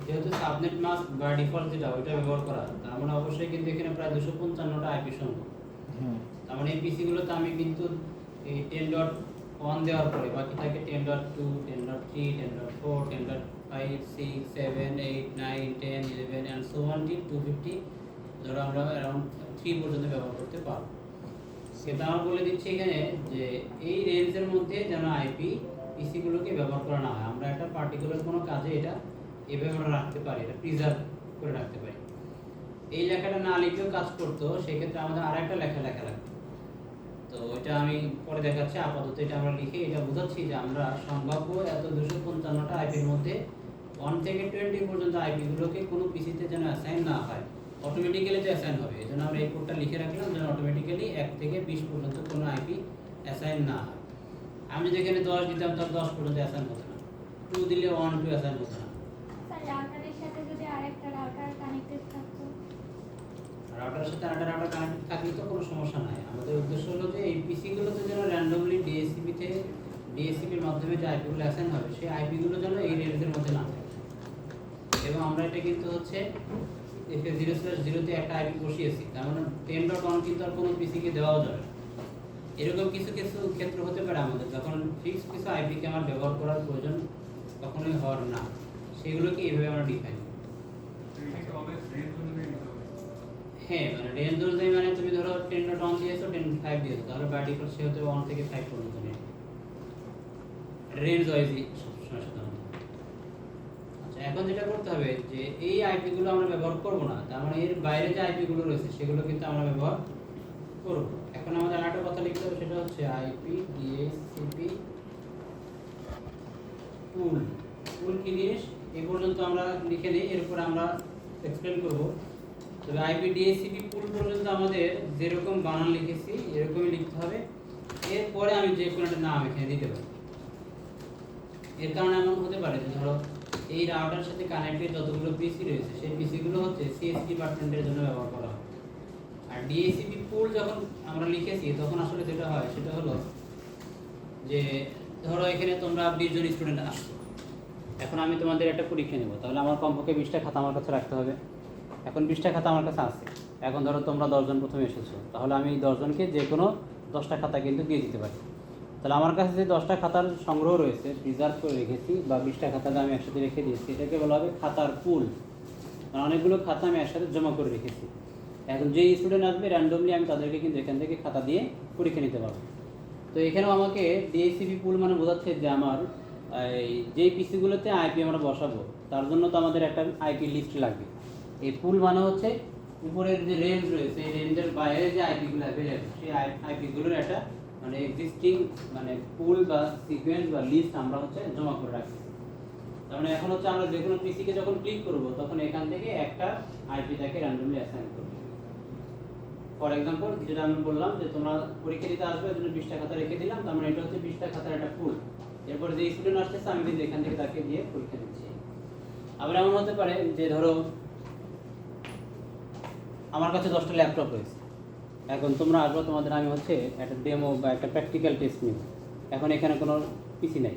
যেহেতু subnet mask বা default যেটা ওইটা ব্যবহার করা, তার মানে অবশ্যই কিন্তু এখানে প্রায় 255টা আইপি সম্ভব। তার মানে এই পিসি গুলোতে আমি কিন্তু এই 10.1 দেওয়ার পরে বাকি থাকে 10.2, 10.3, 10.4, 10.5, 6, 7, 8, 9, 10, 11 and so on till 250, ধরো আমরা অ্যারাউন্ড 3 পর্যন্ত ব্যবহার করতে পারবো। সেটা আমরা বলে দিচ্ছি এখানে যে এই রেঞ্জের মধ্যে যেন আইপি পিসি গুলোকে ব্যবহার করা না হয়। আমরা একটা পার্টিকুলার কোনো কাজে এটা এভাবে আমরা রাখতে পারি, এটা প্রিজার্ভ করে রাখতে পারি। এই লেখাটা না লিখেও কাজ করতো, সেক্ষেত্রে আমাদের আরেকটা লেখা লাগবে। তো এটা আমি পরে দেখাচ্ছি। আপাতত এটা আমরা লিখে এটা বোঝাচ্ছি যে আমরা সম্ভাব্য এত 255টা আইপির মধ্যে 1 থেকে 20 পর্যন্ত আইপি গুলোকে কোনো পিসিতে যেন অ্যাসাইন না হয়, অটোমেটিক্যালি যে অ্যাসাইন হবে। এজন্য আমরা এই কোডটা লিখে রাখলাম যেন অটোমেটিক্যালি 1 থেকে 20 পর্যন্ত কোনো আইপি অ্যাসাইন না হয়। আমি যদি এখানে 10 দিতাম তাহলে 10 পর্যন্ত অ্যাসাইন হতো না, 2 দিলে 1 2 অ্যাসাইন হতো না। স্যার রাউটারের সাথে যদি আরেকটা রাউটার কানেক্টেড থাকতো, রাউটারের সাথে আরেকটা রাউটার কানেক্টেড থাকলে তো কোনো সমস্যা নাই। আমাদের উদ্দেশ্য হলো যে এই পিসি গুলোতে যেন র্যান্ডমলি ডিএসসিপির মাধ্যমে যে আইপি গুলো অ্যাসাইন হবে, সেই আইপি গুলো যেন এই রেঞ্জের মধ্যে না থাকে। এবং আমরা এটা কিন্তু হচ্ছে FA0/0 তে একটা আইপি বসিয়েছি, তার মানে 10.1 কিন্তু আর কোনো পিসিকে দেওয়াও যাবে না। এরকম কিছু কিছু ক্ষেত্র হতে পারে আমাদের, যখন ফিক্সড কিছু আইপিকে আমার ব্যবহার করার প্রয়োজন কখনোই হওয়ার না, সেগুলোকে এইভাবে আমরা ডিফাইন করি। হ্যাঁ, মানে রেঞ্জ অনুযায়ী, মানে তুমি ধরো 10.1 দিয়েছো, 10.5 দিয়েছো, তাহলে বাই ডিফল্ট সে হতে 1 থেকে 5 পর্যন্ত নেই, রেঞ্জ ওয়াইজই সবসময় সাধারণত। আচ্ছা, এখন যেটা করতে হবে যে এই আইপি গুলো আমরা ব্যবহার করব না, তার মানে এর বাইরে যে আইপি গুলো রয়েছে সেগুলো কিন্তু আমরা ব্যবহার করব। এখন আমাদের আরেকটা কথা লিখতে হবে, সেটা হচ্ছে আইপি ডিএসসিপি পুল। পুল কি জিনিস এই পর্যন্ত আমরা লিখে নিই, এরপর আমরা এক্সপ্লেন করব। তবে আইপি ডিএসসিপি পুল পর্যন্ত আমাদের যেরকম বানান লিখেছি এরকমই লিখতে হবে। এরপরে আমি যে কোনো একটা নাম এখানে দিতে পারি। এর কারণে এমন হতে পারে যে ধরো এই রাউটারের সাথে কানেক্টেড যতগুলো পিসি রয়েছে সেই পিসিগুলো হচ্ছে সিএসসি ডিপার্টমেন্টের জন্য ব্যবহার করা হয়। আর ডিএসসিপি পুল যখন আমরা লিখেছি তখন আসলে যেটা হয় সেটা হলো যে ধরো এখানে তোমরা 20 জন স্টুডেন্ট আসছো, এখন আমি তোমাদের একটা পরীক্ষা নেব, তাহলে আমার কমপক্ষে 20টা খাতা আমার কাছে রাখতে হবে। এখন 20টা খাতা আমার কাছে আছে। এখন ধরো তোমরা 10 জন প্রথমে এসেছো, তাহলে আমি 10 জনকে যে কোনো 10টা খাতা কিন্তু দিয়ে দিতে পারি। তাহলে আমার কাছে যে 10টা খাতার সংগ্রহ রয়েছে, প্রিজার্ভ করে রেখেছি, বা 20টা খাতাটা আমি একসাথে রেখে দিয়েছি, এটাকে বলা হবে খাতার পুল। মানে অনেকগুলো খাতা আমি একসাথে জমা করে রেখেছি। এখন যে স্টুডেন্ট আসবে র্যান্ডমলি আমি তাদেরকে কিন্তু এখান থেকে খাতা দিয়ে পরীক্ষা নিতে পারবো। তো এখানেও আমাকে ডিএসসিপি পুল মানে বোঝাচ্ছে যে আমার এই যেই পিসিগুলোতে আইপি আমরা বসাবো তার জন্য তো আমাদের একটা আইপি লিস্ট লাগবে। এই পুল মানে হচ্ছে উপরের যে রেঞ্জ রয়েছে এই রেঞ্জের বাইরে যে আইপিগুলো অ্যাভেলেবল সেই আইপিগুলোর একটা মানে এক্সিস্টিং মানে পুল বা সিকোয়েন্স বা লিস্ট আমরা হচ্ছে জমা করে রাখি। তার মানে এখন হচ্ছে আমরা যে কোনো পিসিকে যখন ক্লিক করব তখন এখান থেকে একটা আইপি তাকে র্যান্ডমলি অ্যাসাইন করব। ফর এক্সাম্পল যেটা আমি বললাম যে তোমরা পরীক্ষা দিতে আসবে, এর জন্য 20টা খাতা রেখে দিলাম, তার মানে এটা হচ্ছে 20টা খাতার একটা পুল। এরপর যে স্টুডেন্ট আসতেছে আমি কিন্তু এখান থেকে তাকে দিয়ে পরীক্ষা দিচ্ছি। আবার এমন হতে পারে যে ধরো আমার কাছে 10টা ল্যাপটপ রয়েছে, এখন তোমরা আসবে, তোমাদের আমি হচ্ছে একটা ডেমো বা একটা প্র্যাকটিক্যাল টেস্ট নিব। এখন এখানে কোনো পিসি নাই,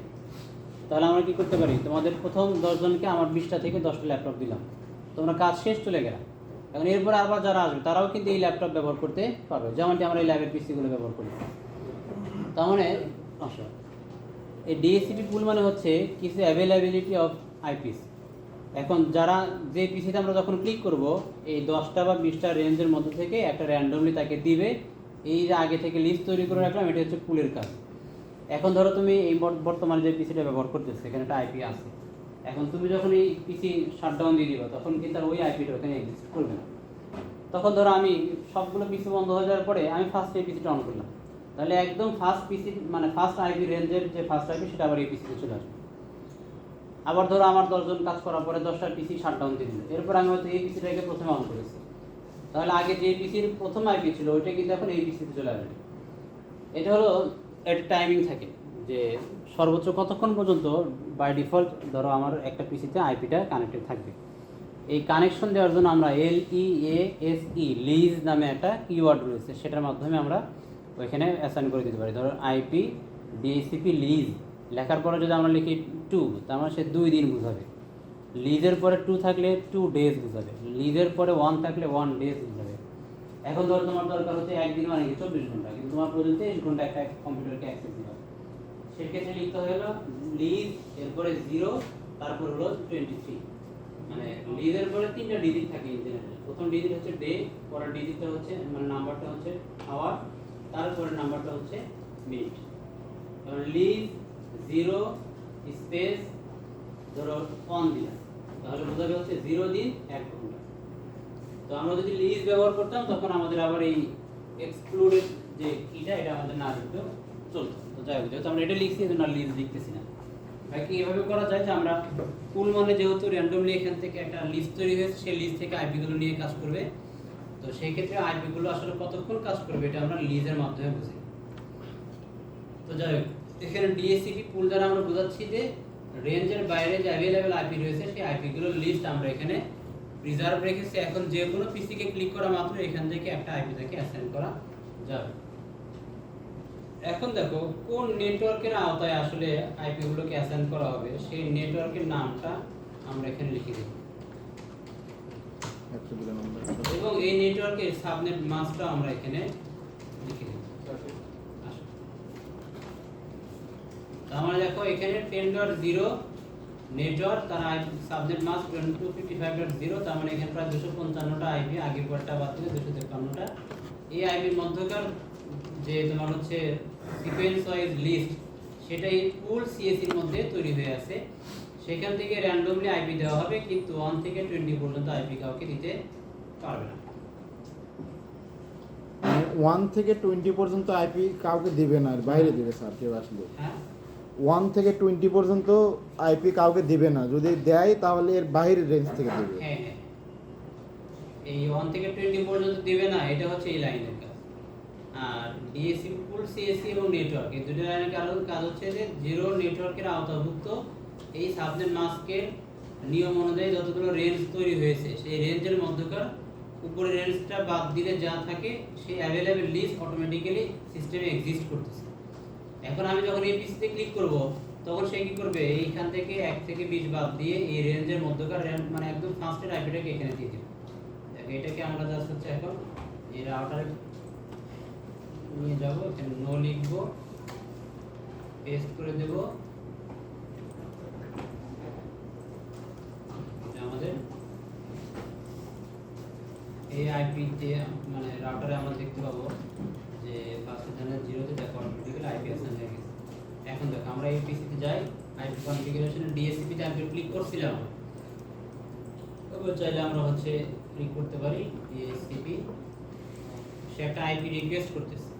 তাহলে আমরা কী করতে পারি, তোমাদের প্রথম 10 জনকে আমার 20টা থেকে 10টা ল্যাপটপ দিলাম, তোমরা কাজ শেষ চলে গেলাম। এখন এরপর আবার যারা আসবে তারাও কিন্তু এই ল্যাপটপ ব্যবহার করতে পারবে, যেমনটি আমরা এই ল্যাবের পিসিগুলো ব্যবহার করি। তার মানে এই ডিএসসিপি পুল মানে হচ্ছে কিছু অ্যাভেলেবিলিটি অফ আইপিস। এখন যারা যে পিসিতে আমরা যখন ক্লিক করব এই 10টা বা 20টা রেঞ্জের মধ্যে থেকে একটা র্যান্ডমলি তাকে দিবে। এই যে আগে থেকে লিস্ট তৈরি করে রাখলাম, এটা হচ্ছে পুলের কাজ। এখন ধরো তুমি এই বর্তমানে যে পিসিটা ব্যবহার করতেছো এখানে একটা আইপি আছে, এখন তুমি যখন এই পিসি শাটডাউন দিয়ে দিবা তখন কিন্তু আর ওই আইপিটা ওখানে এক্সিস্ট করবে না। তখন ধরো আমি সবগুলো পিসি বন্ধ হয়ে যাওয়ার পরে আমি ফার্স্ট এই পিসিটা অন করলাম, তাহলে একদম ফার্স্ট পিসি মানে ফার্স্ট আইপি রেঞ্জের যে ফার্স্ট আইপি সেটা আবার এই পিসিতে চলে আসবে। আবার ধরো আমার 10 জন কাজ করার পরে 10টা পিসি শাটডাউন দিয়ে দিল, এরপর আমি হয়তো এই পিসিটাকে প্রথমে অন করেছি, তাহলে আগে যে পিসির প্রথম আইপি ছিল ওইটা কিন্তু এখন এই পিসিতে চলে আসবে। এটা হলো একটা টাইমিং থাকে যে সর্বোচ্চ কতক্ষণ পর্যন্ত বাই ডিফল্ট ধরো আমার একটা পিসিতে আইপিটা কানেক্টেড থাকবে। এই কানেকশন দেওয়ার জন্য আমরা LEASE লিজ নামে একটা কিওয়ার্ড রয়েছে, সেটার মাধ্যমে আমরা ওইখানে অ্যাসাইন করে দিতে পারি। ধরো আইপি ডিএসসিপি লিজ লেখার পরে যদি আমরা লিখি 2, তার মানে সে 2 দিন বোঝাবে। লিজের পরে 2 থাকলে 2 ডেজ বোঝাবে, লিজের পরে 1 থাকলে 1 ডেজ বোঝাবে। এখন ধরো তোমার দরকার হচ্ছে একদিন মানে কি 24 ঘন্টা, কিন্তু তোমার প্রয়োজন 23 ঘন্টা একটা কম্পিউটারকে অ্যাক্সেস দিতে হবে। সেক্ষেত্রে লিখতে হলো লিজ এরপরে 0 তারপর হলো 23। মানে লিজের পরে 3টা ডিজিট থাকে ইন জেনারেল। প্রথম ডিজিট হচ্ছে ডে, পরের ডিজিটটা হচ্ছে মানে নাম্বারটা হচ্ছে আওয়ার, তারপরে নাম্বারটা হচ্ছে মিনিট। কারণ লিজ 0 স্পেস ধরো 1 দিলাম, তাহলে বোঝাবে হচ্ছে 0 দিন 1 ঘন্টা। তো আমরা যদি লিজ ব্যবহার করতাম তখন আমাদের আবার এই এক্সক্লুডেড যে কিটা এটা আমাদের না লিখতেও চলতো। তো যাই হোক, যেহেতু আমরা এটা লিখছি এজন্য আর লিজ লিখতেছি না। বাকি এভাবে করা যায় যে আমরা পুল মানে যেহেতু র্যান্ডমলি এখান থেকে একটা লিস্ট তৈরি হয়েছে, সেই লিস্ট থেকে আইপি গুলো নিয়ে কাজ করবে। তো সেই ক্ষেত্রে আইপি গুলো আসলে কতক্ষণ কাজ করবে এটা আমরা লিজের মাধ্যমে বুঝি। তো যাই হোক, এখানে ডিএসসিপি পুল দ্বারা আমরা বোঝাচ্ছি যে রেঞ্জের বাইরে যে অ্যাভেলেবল আইপি রয়েছে সেই আইপি গুলোর লিস্ট আমরা এখানে রিজার্ভ রেখেছি। এখন যে কোনো পিসি কে ক্লিক করা মাত্র এখান থেকে একটা আইপি থেকে অ্যাসাইন করা যাবে। এখন দেখো কোন নেটওয়ার্কের আওতায় আসলে আইপি গুলোকে অ্যাসাইন করা হবে সেই নেটওয়ার্কের নামটা আমরা এখানে লিখে দেব, এবং এই নেটওয়ার্কের সাবনেট মাস্কটা আমরা এখানে লিখে দেব। আমরা দেখো এখানে 10.0 নেটওয়ার্ক, তার সাবনেট মাস্ক 255.0, তার মানে এখানে প্রায় 255টা আইপি, আগের পরটা বাদ দিলে 253টা। এই আইপির মধ্যকার যে তোমার হচ্ছে সিকোয়েন্স ওয়াইজ লিস্ট, সেটাই পুল সিএসির মধ্যে তৈরি হয়ে আছে। সেখান থেকে র্যান্ডমলি আইপি দেওয়া হবে, কিন্তু 1 থেকে 20 পর্যন্ত আইপি কাউকে দিতে পারবে না। 1 থেকে 20 পর্যন্ত আইপি কাউকে দিবে না, আর বাইরে দিবে স্যার কেউ আসলে। হ্যাঁ, 1 থেকে 20 পর্যন্ত আইপি কাউকে দিবে না, যদি দেয় তাহলে এর বাইরের রেঞ্জ থেকে দিবে। হ্যাঁ হ্যাঁ, এই 1 থেকে 20 পর্যন্ত দিবে না, এটা হচ্ছে এই লাইনের কাজ। আর ডিএসসি পুল সিএসসি এবং নেটওয়ার্ক এই দুটো লাইনের কাজ হচ্ছে যে জিরো নেটওয়ার্কের আওতাভুক্ত এই সাবনেট মাস্কের নিয়ম অনুযায়ী যতগুলো রেঞ্জ তৈরি হয়েছে সেই রেঞ্জের মধ্যকার উপরে রেঞ্জটা বাদ দিলে যা থাকে সেই অ্যাভেলেবল লিস্ট অটোমেটিক্যালি সিস্টেমে এক্সিস্ট করতেছে। এখন আমি যখন এই পিসিতে ক্লিক করব তখন সে কি করবে, এইখান থেকে 1 থেকে 20 বাদ দিয়ে এই রেঞ্জের মধ্যকার রেঞ্জ মানে একদম ফার্স্টের আইপিটাকে এখানে দিয়ে দিবে। দেখো এটাকে আমরা জাস্ট হচ্ছে এখন এই রাউটারে নিয়ে যাব, এখানে নো লিখবো, পেস্ট করে দেব। আমাদের এই আইপি তে মানে রাউটারে আমরা দেখতে পাবো যে ফার্স্ট চ্যানেল 0 তে দেখো অটোমেটিক্যালি আইপি অ্যাসাইন হয়ে গেছে। এখন দেখো আমরা এই পিসি তে যাই, আইপি কনফিগারেশনে ডিএসসিপি তে আমি ক্লিক করছিলাম, তবে চাইলে আমরা হচ্ছে ক্লিক করতে পারি ডিএসসিপি, সে একটা আইপি রিকোয়েস্ট করতেছে।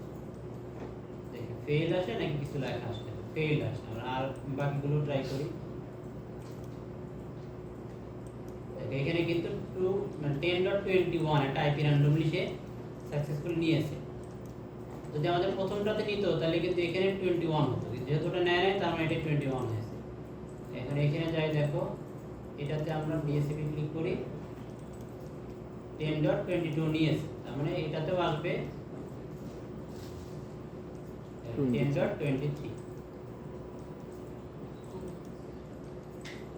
দেখো ফেল আসে নাকি কিছু লেখা আসে, ফেল আসে। আর বাকিগুলো ট্রাই করি। এখানে কিন্তু 10.21 একটা আইপি র্যান্ডমলি সে সাকসেসফুলি নিয়েছে। যদি আমাদের প্রথমটাতে নিত তাহলে কিন্তু এখানে 21 হতো, যেহেতু ওটা নেয় নাই তার মানে এটা 21 হয়েছে। এখন এখানে যাই, দেখো এটাতে আমরা ডিএসসিপি ক্লিক করি, 10.22 নিয়েছে, তার মানে এটাতেও আসবে 10.23।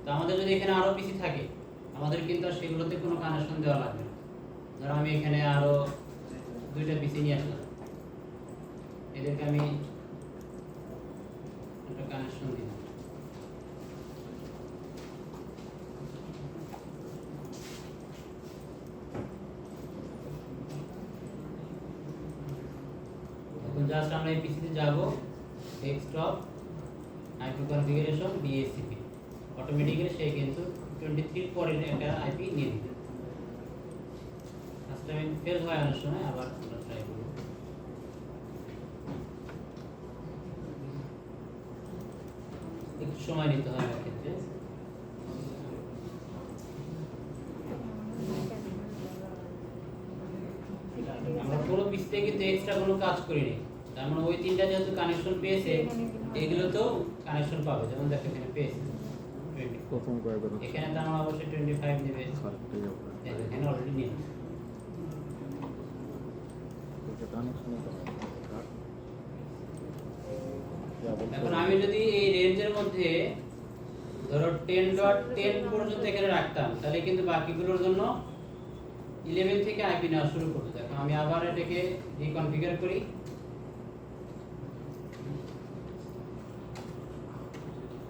তো আমাদের যদি এখানে আরো পিসি থাকে আমাদের কিন্তু আর সেগুলোতে কোনো কানেকশন দেওয়া লাগবে না। ধরো আমি এখানে আরো 2টা পিসি নিয়ে আসলাম, এদেরকে আমি একটা কানেকশন দিই। এখন জাস্ট আমরা এই পিসিতে যাব, desktop, IP configuration, DHCP, automatically সে কিন্তু 23 পরে একটা আইপি নিয়ে দিবে। আজকে আমি ফেল হয় অনেক সময়, আবার আমরা ট্রাই করব। একটু সময় নিতে হয় এর ক্ষেত্রে। আমরা পুরো পিসিতে কিন্তু এক্সট্রা কোনো কাজ করিনি, তার মানে ওই 3টা যেহেতু কানেকশন পেয়েছে এগুলোতেও কানেকশন পাবে। যেমন দেখো এখানে পেয়েছে 20, প্রথম কয়েকবার এখানে তো আমরা অবশ্যই 25 নেবে, এখানে অলরেডি নিয়ে। এখন আমি যদি এই রেঞ্জের মধ্যে ধরো 10.10 পর্যন্ত এখানে রাখতাম, তাহলে কিন্তু বাকিগুলোর জন্য 11 থেকে আইপি নেওয়া শুরু করতে। দেখো আমি আবার এটাকে রিকনফিগার করি।